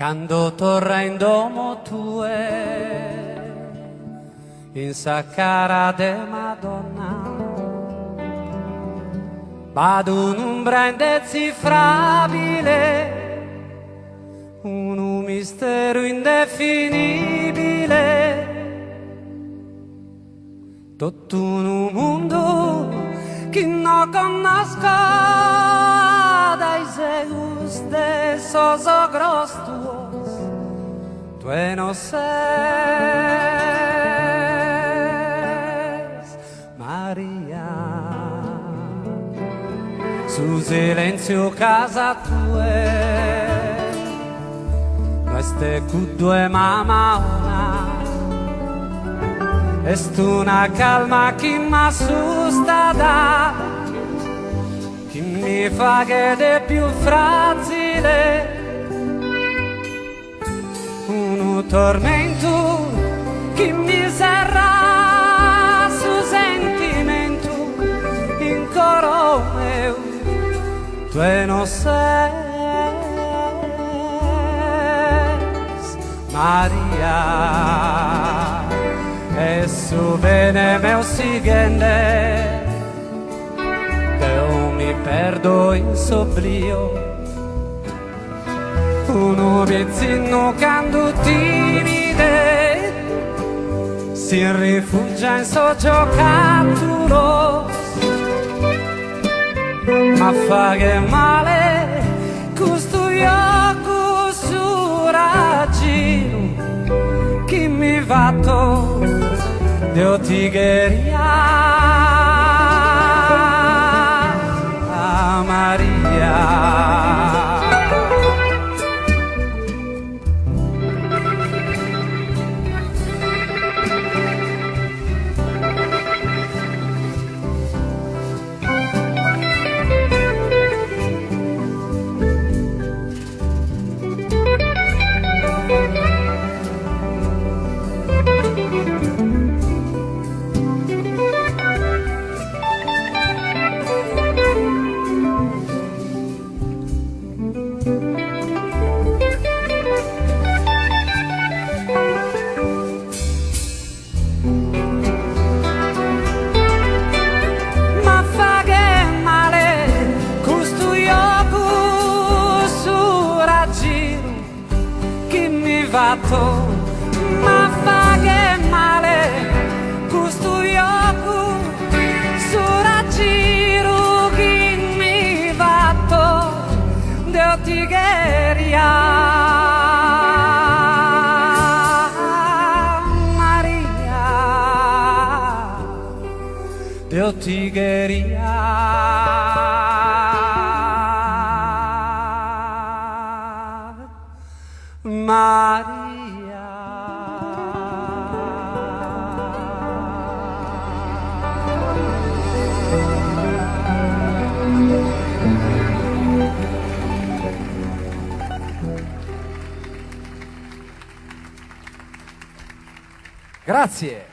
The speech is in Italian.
Quando torra in domo tue, in sa cara de Madonna, vado un'ombra indecifrabile, un mistero indefinibile, tutto un mondo che non conosco, dai seus de esos ogros tuos, tu no ses Maria, su silenzio casa tue, queste due mamma è una calma che mi assusta da, che mi fa che è più fragile, un tormento che mi serra su sentimento in coro meu, tu non sei Maria. E su bene meu siguiente, che io mi perdo in soblio, uno pizzino quando timide si rifugia in so giocattolo, ma fa che male questo io su raggiro che mi fatto Dio tigheria Maria. Ma fa che male questo ioco su raggiro che mi fatto Dio tigheria Maria, Dio tigheria Maria. Grazie.